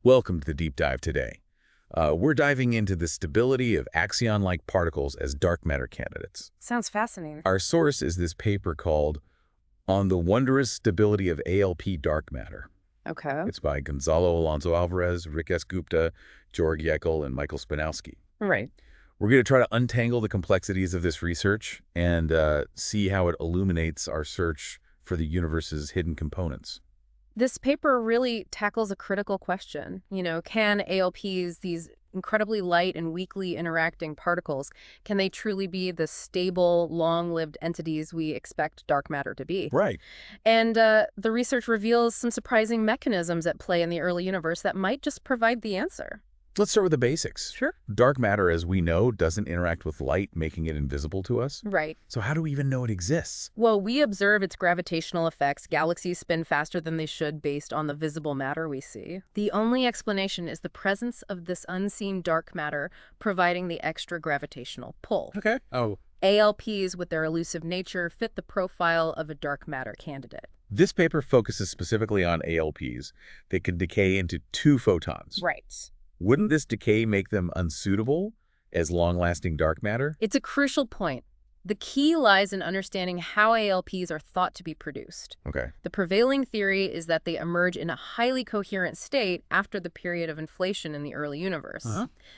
Welcome to the deep dive today. We're diving into the stability of axion-like particles as dark matter candidates. Sounds fascinating. Our source is this paper called On the Wondrous Stability of ALP Dark Matter. Okay. It's by Gonzalo Alonso-Alvarez, Rick S. Gupta, Georg Yeckel, and Michael Spinowski. Right. We're going to try to untangle the complexities of this research and see how it illuminates our search for the universe's hidden components. This paper really tackles a critical question. Can ALPs, these incredibly light and weakly interacting particles, can they truly be the stable, long-lived entities we expect dark matter to be? Right. And the research reveals some surprising mechanisms at play in the early universe that might just provide the answer. Let's start with the basics. Sure. Dark matter, as we know, doesn't interact with light, making it invisible to us. Right. So how do we even know it exists? Well, we observe its gravitational effects. Galaxies spin faster than they should based on the visible matter we see. The only explanation is the presence of this unseen dark matter providing the extra gravitational pull. Okay. Oh. ALPs, with their elusive nature, fit the profile of a dark matter candidate. This paper focuses specifically on ALPs that can decay into 2 photons. Right. Wouldn't this decay make them unsuitable as long-lasting dark matter? It's a crucial point. The key lies in understanding how ALPs are thought to be produced. Okay. The prevailing theory is that they emerge in a highly coherent state after the period of inflation in the early universe.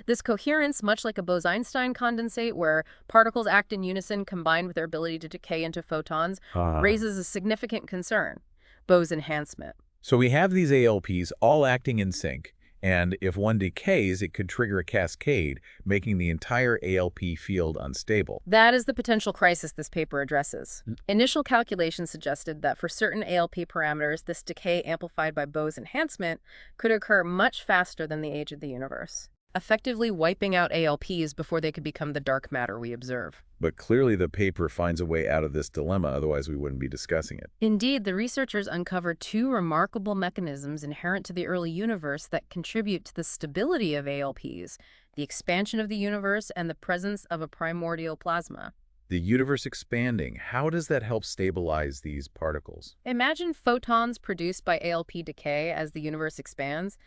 This coherence, much like a Bose-Einstein condensate where particles act in unison combined with their ability to decay into photons, raises a significant concern: Bose enhancement. So we have these ALPs all acting in sync, and if one decays, it could trigger a cascade, making the entire ALP field unstable. That is the potential crisis this paper addresses. Initial calculations suggested that for certain ALP parameters, this decay amplified by Bose enhancement could occur much faster than the age of the universe, effectively wiping out ALPs before they could become the dark matter we observe. But clearly the paper finds a way out of this dilemma, otherwise we wouldn't be discussing it. Indeed, the researchers uncovered 2 remarkable mechanisms inherent to the early universe that contribute to the stability of ALPs: the expansion of the universe and the presence of a primordial plasma. The universe expanding, how does that help stabilize these particles? Imagine photons produced by ALP decay as the universe expands.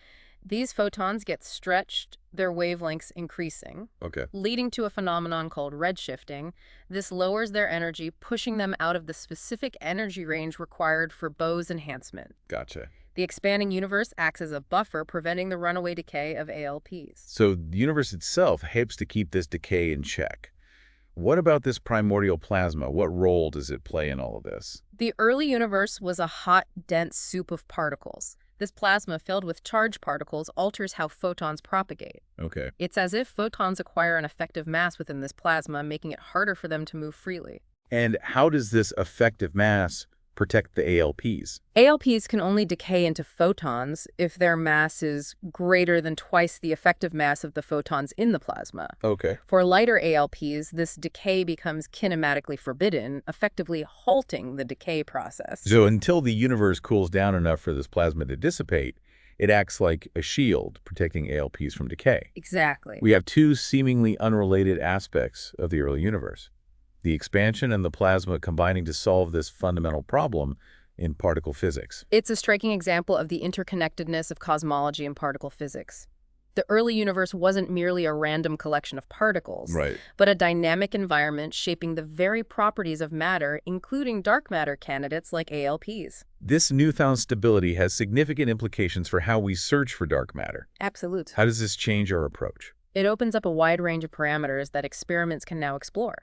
These photons get stretched, their wavelengths increasing, leading to a phenomenon called redshifting. This lowers their energy, pushing them out of the specific energy range required for Bose enhancement. Gotcha. The expanding universe acts as a buffer, preventing the runaway decay of ALPs. So the universe itself helps to keep this decay in check. What about this primordial plasma? What role does it play in all of this? The early universe was a hot, dense soup of particles. This plasma, filled with charged particles, alters how photons propagate. Okay. It's as if photons acquire an effective mass within this plasma, making it harder for them to move freely. And how does this effective mass protect the ALPs? ALPs can only decay into photons if their mass is greater than twice the effective mass of the photons in the plasma. Okay. For lighter ALPs, this decay becomes kinematically forbidden, effectively halting the decay process. So until the universe cools down enough for this plasma to dissipate, it acts like a shield, protecting ALPs from decay. Exactly. We have 2 seemingly unrelated aspects of the early universe: the expansion and the plasma combining to solve this fundamental problem in particle physics. It's a striking example of the interconnectedness of cosmology and particle physics. The early universe wasn't merely a random collection of particles, but a dynamic environment shaping the very properties of matter, including dark matter candidates like ALPs. This newfound stability has significant implications for how we search for dark matter. Absolutely. How does this change our approach? It opens up a wide range of parameters that experiments can now explore.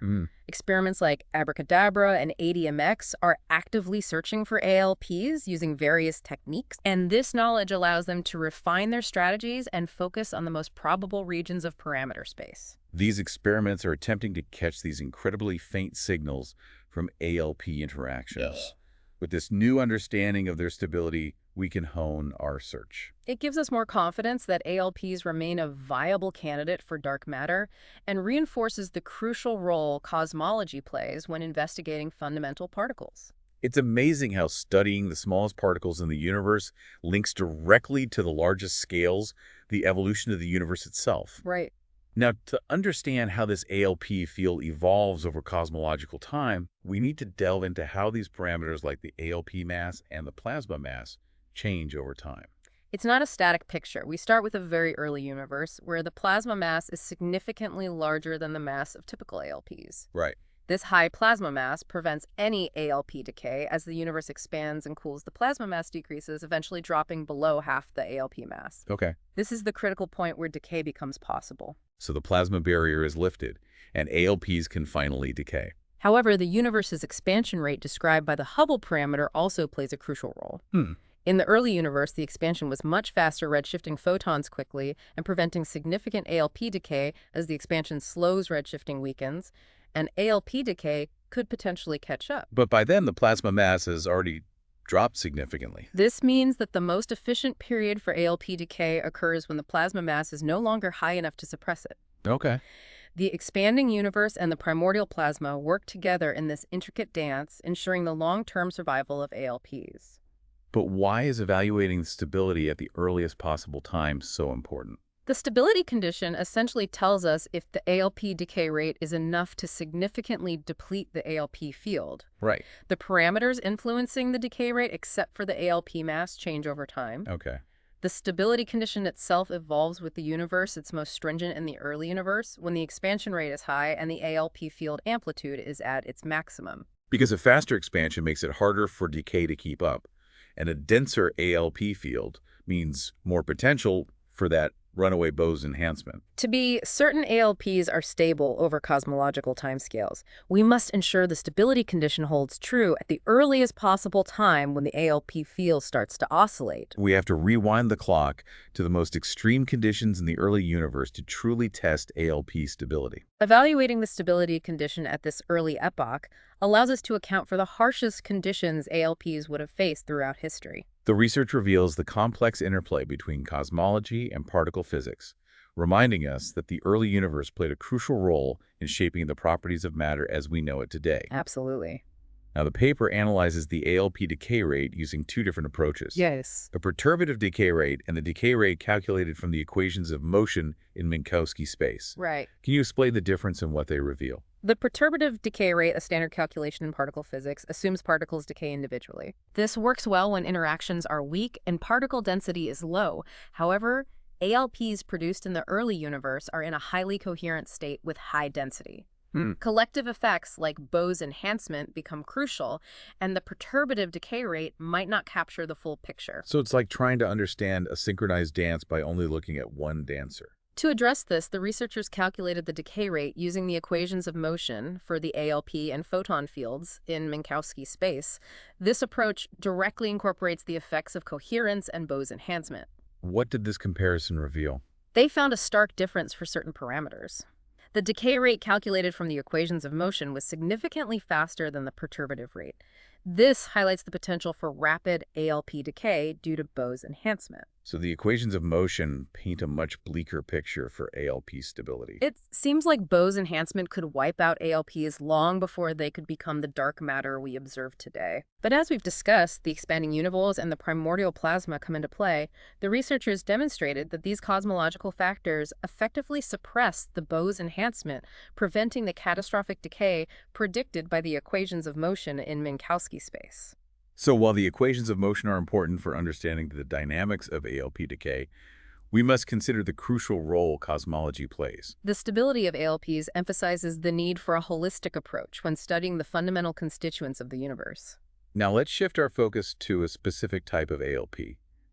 Experiments like Abracadabra and ADMX are actively searching for ALPs using various techniques, and this knowledge allows them to refine their strategies and focus on the most probable regions of parameter space. These experiments are attempting to catch these incredibly faint signals from ALP interactions. With this new understanding of their stability, we can hone our search. It gives us more confidence that ALPs remain a viable candidate for dark matter and reinforces the crucial role cosmology plays when investigating fundamental particles. It's amazing how studying the smallest particles in the universe links directly to the largest scales, the evolution of the universe itself. Right. Now, to understand how this ALP field evolves over cosmological time, we need to delve into how these parameters like the ALP mass and the plasma mass change over time. It's not a static picture. We start with a very early universe where the plasma mass is significantly larger than the mass of typical ALPs. Right. This high plasma mass prevents any ALP decay. As the universe expands and cools, the plasma mass decreases, eventually dropping below half the ALP mass. Okay. This is the critical point where decay becomes possible. So the plasma barrier is lifted, and ALPs can finally decay. However, the universe's expansion rate described by the Hubble parameter also plays a crucial role. In the early universe, the expansion was much faster, redshifting photons quickly and preventing significant ALP decay. As the expansion slows, redshifting weakens, and ALP decay could potentially catch up. But by then, the plasma mass has already dropped significantly. This means that the most efficient period for ALP decay occurs when the plasma mass is no longer high enough to suppress it. Okay. The expanding universe and the primordial plasma work together in this intricate dance, ensuring the long-term survival of ALPs. But why is evaluating the stability at the earliest possible time so important? The stability condition essentially tells us if the ALP decay rate is enough to significantly deplete the ALP field. Right. The parameters influencing the decay rate, except for the ALP mass, change over time. Okay. The stability condition itself evolves with the universe. It's most stringent in the early universe when the expansion rate is high and the ALP field amplitude is at its maximum. Because a faster expansion makes it harder for decay to keep up, and a denser ALP field means more potential for that runaway Bose enhancement. To be certain ALPs are stable over cosmological timescales, we must ensure the stability condition holds true at the earliest possible time when the ALP field starts to oscillate. We have to rewind the clock to the most extreme conditions in the early universe to truly test ALP stability. Evaluating the stability condition at this early epoch allows us to account for the harshest conditions ALPs would have faced throughout history. The research reveals the complex interplay between cosmology and particle physics, reminding us that the early universe played a crucial role in shaping the properties of matter as we know it today. Absolutely. Now, the paper analyzes the ALP decay rate using two different approaches. Yes. The perturbative decay rate and the decay rate calculated from the equations of motion in Minkowski space. Right. Can you explain the difference in what they reveal? The perturbative decay rate, a standard calculation in particle physics, assumes particles decay individually. This works well when interactions are weak and particle density is low. However, ALPs produced in the early universe are in a highly coherent state with high density. Collective effects like Bose enhancement become crucial, and the perturbative decay rate might not capture the full picture. So it's like trying to understand a synchronized dance by only looking at one dancer. To address this, the researchers calculated the decay rate using the equations of motion for the ALP and photon fields in Minkowski space. This approach directly incorporates the effects of coherence and Bose enhancement. What did this comparison reveal? They found a stark difference for certain parameters. The decay rate calculated from the equations of motion was significantly faster than the perturbative rate. This highlights the potential for rapid ALP decay due to Bose enhancement. So the equations of motion paint a much bleaker picture for ALP stability. It seems like Bose enhancement could wipe out ALPs long before they could become the dark matter we observe today. But as we've discussed, the expanding univolts and the primordial plasma come into play. The researchers demonstrated that these cosmological factors effectively suppress the Bose enhancement, preventing the catastrophic decay predicted by the equations of motion in Minkowski space. So while the equations of motion are important for understanding the dynamics of ALP decay, we must consider the crucial role cosmology plays. The stability of ALPs emphasizes the need for a holistic approach when studying the fundamental constituents of the universe. Now let's shift our focus to a specific type of ALP,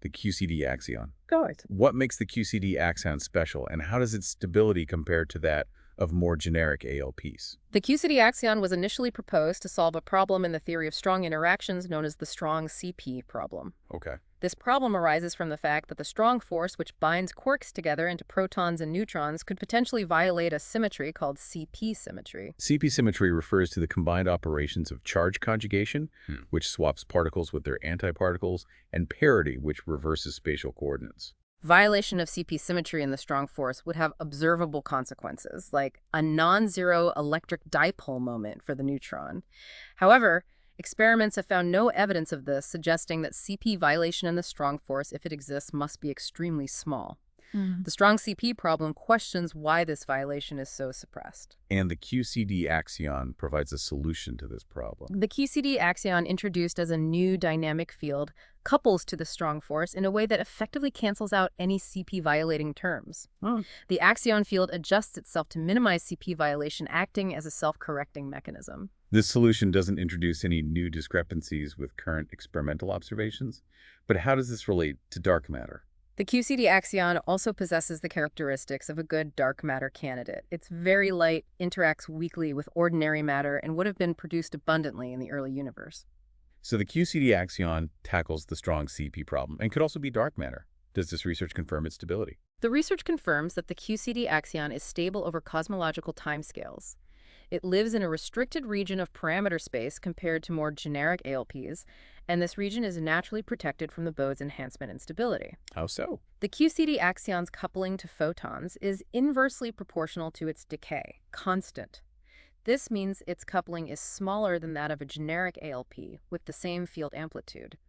the QCD axion. Good. What makes the QCD axion special, and how does its stability compare to that of more generic ALPs? The QCD axion was initially proposed to solve a problem in the theory of strong interactions known as the strong CP problem. Okay. This problem arises from the fact that the strong force which binds quarks together into protons and neutrons could potentially violate a symmetry called CP symmetry. CP symmetry refers to the combined operations of charge conjugation, which swaps particles with their antiparticles, and parity, which reverses spatial coordinates. Violation of CP symmetry in the strong force would have observable consequences, like a non-zero electric dipole moment for the neutron. However, experiments have found no evidence of this, suggesting that CP violation in the strong force, if it exists, must be extremely small. The strong CP problem questions why this violation is so suppressed. And the QCD axion provides a solution to this problem. The QCD axion, introduced as a new dynamic field, couples to the strong force in a way that effectively cancels out any CP-violating terms. The axion field adjusts itself to minimize CP violation, acting as a self-correcting mechanism. This solution doesn't introduce any new discrepancies with current experimental observations, but how does this relate to dark matter? The QCD axion also possesses the characteristics of a good dark matter candidate. It's very light, interacts weakly with ordinary matter, and would have been produced abundantly in the early universe. So the QCD axion tackles the strong CP problem and could also be dark matter. Does this research confirm its stability? The research confirms that the QCD axion is stable over cosmological timescales. It lives in a restricted region of parameter space compared to more generic ALPs, and this region is naturally protected from the Bose enhancement instability. How so? The QCD axion's coupling to photons is inversely proportional to its decay, constant. This means its coupling is smaller than that of a generic ALP with the same field amplitude.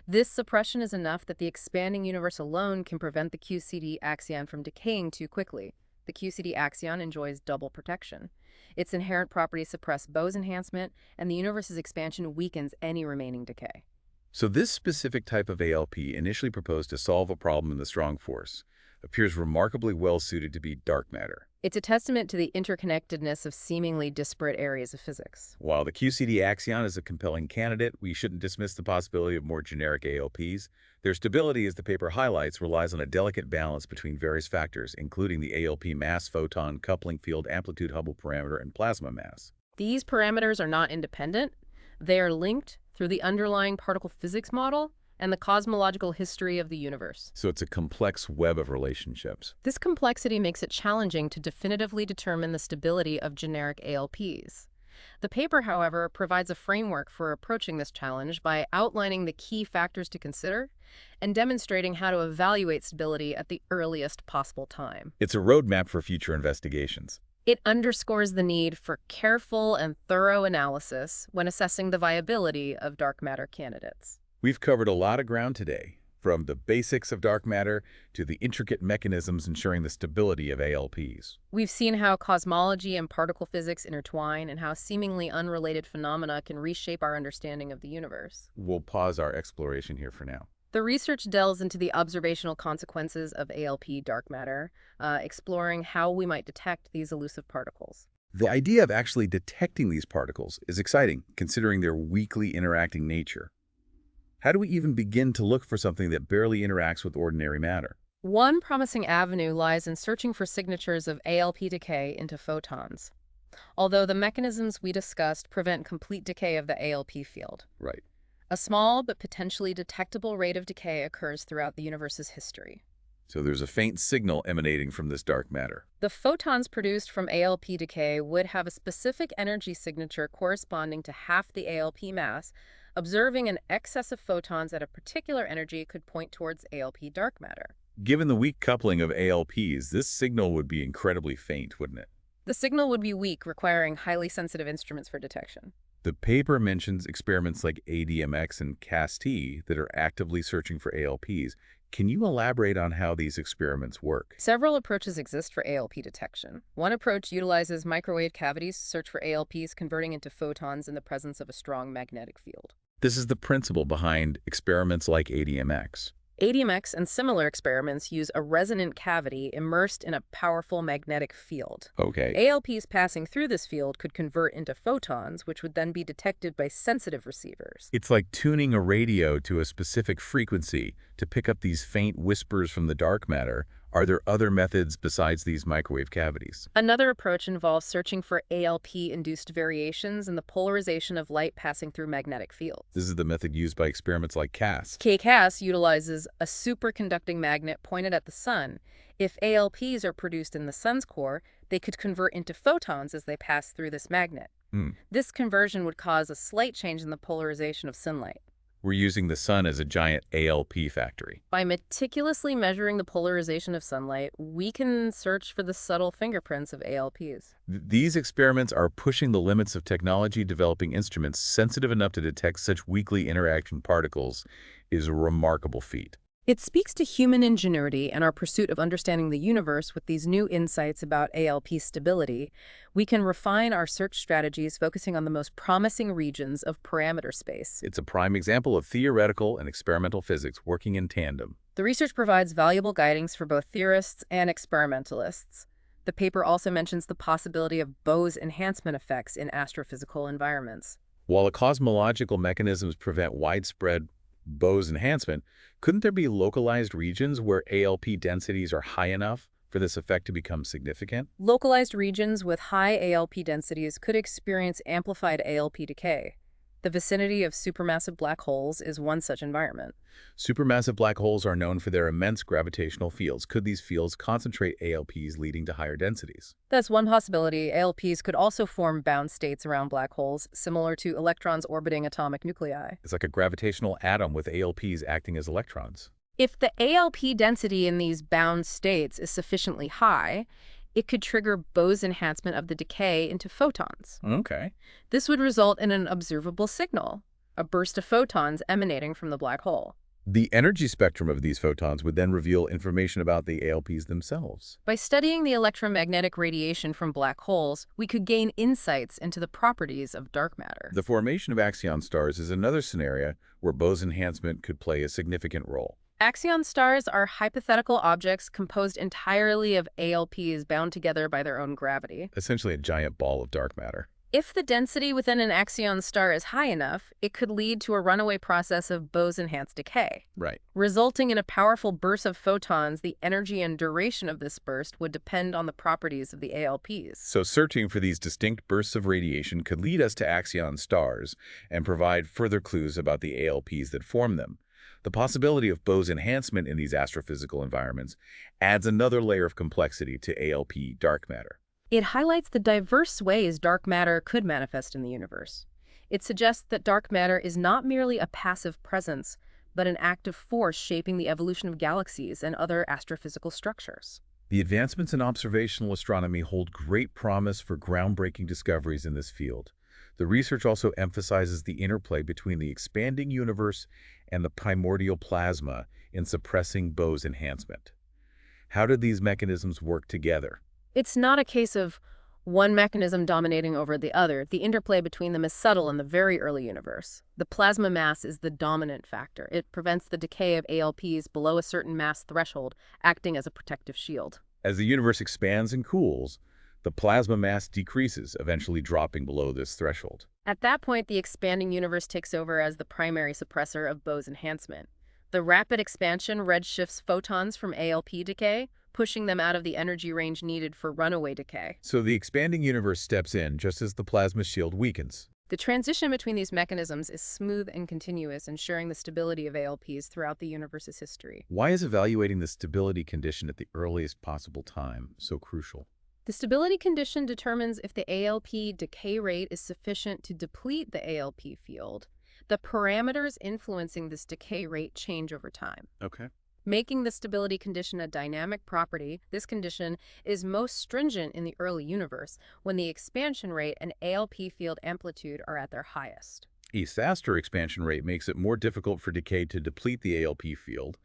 This suppression is enough that the expanding universe alone can prevent the QCD axion from decaying too quickly. The QCD axion enjoys double protection. Its inherent properties suppress Bose enhancement, and the universe's expansion weakens any remaining decay. So this specific type of ALP, initially proposed to solve a problem in the strong force, appears remarkably well suited to be dark matter. It's a testament to the interconnectedness of seemingly disparate areas of physics. While the QCD axion is a compelling candidate, we shouldn't dismiss the possibility of more generic ALPs. Their stability, as the paper highlights, relies on a delicate balance between various factors, including the ALP mass, photon, coupling field, amplitude, Hubble parameter, and plasma mass. These parameters are not independent. They are linked through the underlying particle physics model and the cosmological history of the universe. So it's a complex web of relationships. This complexity makes it challenging to definitively determine the stability of generic ALPs. The paper, however, provides a framework for approaching this challenge by outlining the key factors to consider and demonstrating how to evaluate stability at the earliest possible time. It's a roadmap for future investigations. It underscores the need for careful and thorough analysis when assessing the viability of dark matter candidates. We've covered a lot of ground today, from the basics of dark matter to the intricate mechanisms ensuring the stability of ALPs. We've seen how cosmology and particle physics intertwine and how seemingly unrelated phenomena can reshape our understanding of the universe. We'll pause our exploration here for now. The research delves into the observational consequences of ALP dark matter, exploring how we might detect these elusive particles. The idea of actually detecting these particles is exciting, considering their weakly interacting nature. How do we even begin to look for something that barely interacts with ordinary matter? One promising avenue lies in searching for signatures of ALP decay into photons, although the mechanisms we discussed prevent complete decay of the ALP field. Right. A small but potentially detectable rate of decay occurs throughout the universe's history. So there's a faint signal emanating from this dark matter. The photons produced from ALP decay would have a specific energy signature corresponding to half the ALP mass. Observing an excess of photons at a particular energy could point towards ALP dark matter. Given the weak coupling of ALPs, this signal would be incredibly faint, wouldn't it? The signal would be weak, requiring highly sensitive instruments for detection. The paper mentions experiments like ADMX and CAST that are actively searching for ALPs. Can you elaborate on how these experiments work? Several approaches exist for ALP detection. One approach utilizes microwave cavities to search for ALPs converting into photons in the presence of a strong magnetic field. This is the principle behind experiments like ADMX. ADMX and similar experiments use a resonant cavity immersed in a powerful magnetic field. Okay. ALPs passing through this field could convert into photons, which would then be detected by sensitive receivers. It's like tuning a radio to a specific frequency to pick up these faint whispers from the dark matter. Are there other methods besides these microwave cavities? Another approach involves searching for ALP-induced variations in the polarization of light passing through magnetic fields. This is the method used by experiments like CAST. CAST utilizes a superconducting magnet pointed at the sun. If ALPs are produced in the sun's core, they could convert into photons as they pass through this magnet. This conversion would cause a slight change in the polarization of sunlight. We're using the sun as a giant ALP factory. By meticulously measuring the polarization of sunlight, we can search for the subtle fingerprints of ALPs. These experiments are pushing the limits of technology. Developing instruments sensitive enough to detect such weakly interacting particles is a remarkable feat. It speaks to human ingenuity and our pursuit of understanding the universe. With these new insights about ALP stability, we can refine our search strategies focusing on the most promising regions of parameter space. It's a prime example of theoretical and experimental physics working in tandem. The research provides valuable guidance for both theorists and experimentalists. The paper also mentions the possibility of Bose enhancement effects in astrophysical environments. While the cosmological mechanisms prevent widespread Bose enhancement, couldn't there be localized regions where ALP densities are high enough for this effect to become significant? Localized regions with high ALP densities could experience amplified ALP decay. The vicinity of supermassive black holes is one such environment. Supermassive black holes are known for their immense gravitational fields. Could these fields concentrate ALPs, leading to higher densities? That's one possibility. ALPs could also form bound states around black holes, similar to electrons orbiting atomic nuclei. It's like a gravitational atom with ALPs acting as electrons. If the ALP density in these bound states is sufficiently high, it could trigger Bose enhancement of the decay into photons. Okay. This would result in an observable signal, a burst of photons emanating from the black hole. The energy spectrum of these photons would then reveal information about the ALPs themselves. By studying the electromagnetic radiation from black holes, we could gain insights into the properties of dark matter. The formation of Axion stars is another scenario where Bose enhancement could play a significant role. Axion stars are hypothetical objects composed entirely of ALPs bound together by their own gravity. Essentially a giant ball of dark matter. If the density within an Axion star is high enough, it could lead to a runaway process of Bose-enhanced decay. Right. Resulting in a powerful burst of photons. The energy and duration of this burst would depend on the properties of the ALPs. So searching for these distinct bursts of radiation could lead us to Axion stars and provide further clues about the ALPs that form them. The possibility of Bose enhancement in these astrophysical environments adds another layer of complexity to ALP dark matter. It highlights the diverse ways dark matter could manifest in the universe. It suggests that dark matter is not merely a passive presence, but an active force shaping the evolution of galaxies and other astrophysical structures. The advancements in observational astronomy hold great promise for groundbreaking discoveries in this field. The research also emphasizes the interplay between the expanding universe and the primordial plasma in suppressing Bose enhancement. How do these mechanisms work together? It's not a case of one mechanism dominating over the other. The interplay between them is subtle in the very early universe. The plasma mass is the dominant factor. It prevents the decay of ALPs below a certain mass threshold, acting as a protective shield. As the universe expands and cools, the plasma mass decreases, eventually dropping below this threshold. At that point, the expanding universe takes over as the primary suppressor of Bose enhancement. The rapid expansion redshifts photons from ALP decay, pushing them out of the energy range needed for runaway decay. So the expanding universe steps in just as the plasma shield weakens. The transition between these mechanisms is smooth and continuous, ensuring the stability of ALPs throughout the universe's history. Why is evaluating the stability condition at the earliest possible time so crucial? The stability condition determines if the ALP decay rate is sufficient to deplete the ALP field. The parameters influencing this decay rate change over time. Okay. Making the stability condition a dynamic property, this condition is most stringent in the early universe when the expansion rate and ALP field amplitude are at their highest. A faster expansion rate makes it more difficult for decay to deplete the ALP field,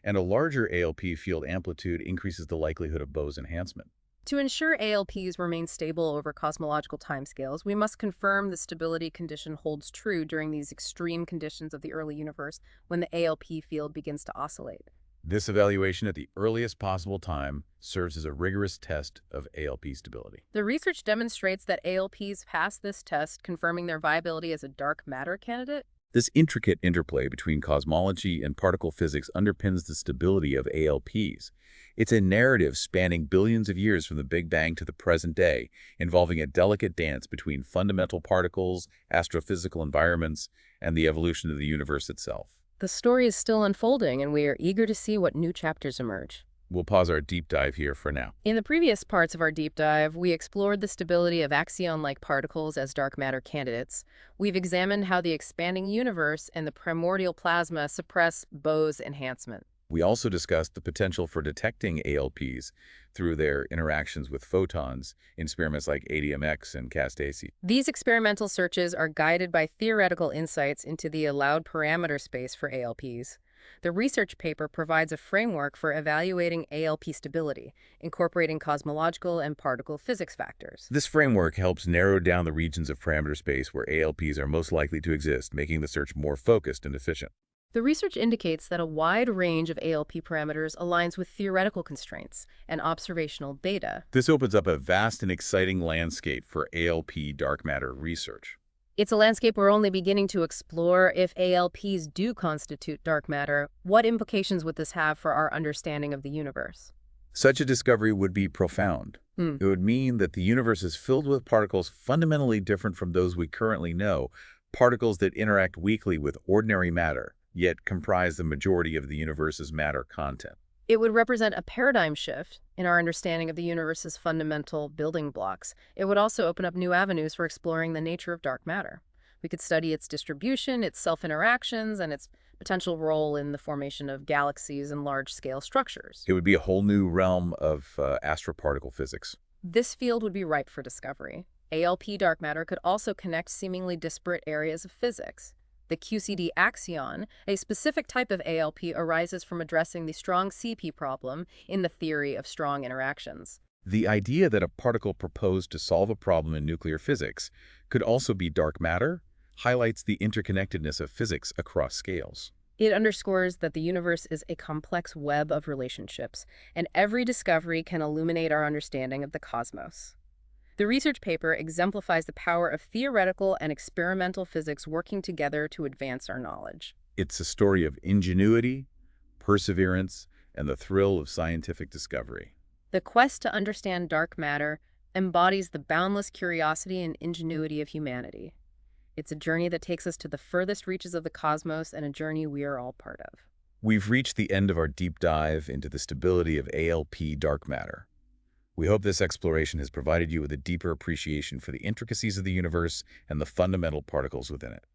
and a larger ALP field amplitude increases the likelihood of Bose enhancement. To ensure ALPs remain stable over cosmological timescales, we must confirm the stability condition holds true during these extreme conditions of the early universe when the ALP field begins to oscillate. This evaluation at the earliest possible time serves as a rigorous test of ALP stability. The research demonstrates that ALPs pass this test, confirming their viability as a dark matter candidate. This intricate interplay between cosmology and particle physics underpins the stability of ALPs. It's a narrative spanning billions of years from the Big Bang to the present day, involving a delicate dance between fundamental particles, astrophysical environments, and the evolution of the universe itself. The story is still unfolding, and we are eager to see what new chapters emerge. We'll pause our deep dive here for now. In the previous parts of our deep dive, we explored the stability of Axion-like particles as dark matter candidates. We've examined how the expanding universe and the primordial plasma suppress Bose enhancement. We also discussed the potential for detecting ALPs through their interactions with photons in experiments like ADMX and CAST-AC. These experimental searches are guided by theoretical insights into the allowed parameter space for ALPs. The research paper provides a framework for evaluating ALP stability, incorporating cosmological and particle physics factors. This framework helps narrow down the regions of parameter space where ALPs are most likely to exist, making the search more focused and efficient. The research indicates that a wide range of ALP parameters aligns with theoretical constraints and observational data. This opens up a vast and exciting landscape for ALP dark matter research. It's a landscape we're only beginning to explore. If ALPs do constitute dark matter, what implications would this have for our understanding of the universe? Such a discovery would be profound. It would mean that the universe is filled with particles fundamentally different from those we currently know, particles that interact weakly with ordinary matter, yet comprise the majority of the universe's matter content. It would represent a paradigm shift in our understanding of the universe's fundamental building blocks. It would also open up new avenues for exploring the nature of dark matter. We could study its distribution, its self-interactions, and its potential role in the formation of galaxies and large-scale structures. It would be a whole new realm of astroparticle physics. This field would be ripe for discovery. ALP dark matter could also connect seemingly disparate areas of physics. The QCD axion, a specific type of ALP, arises from addressing the strong CP problem in the theory of strong interactions. The idea that a particle proposed to solve a problem in nuclear physics could also be dark matter highlights the interconnectedness of physics across scales. It underscores that the universe is a complex web of relationships, and every discovery can illuminate our understanding of the cosmos. The research paper exemplifies the power of theoretical and experimental physics working together to advance our knowledge. It's a story of ingenuity, perseverance, and the thrill of scientific discovery. The quest to understand dark matter embodies the boundless curiosity and ingenuity of humanity. It's a journey that takes us to the furthest reaches of the cosmos, and a journey we are all part of. We've reached the end of our deep dive into the stability of ALP dark matter. We hope this exploration has provided you with a deeper appreciation for the intricacies of the universe and the fundamental particles within it.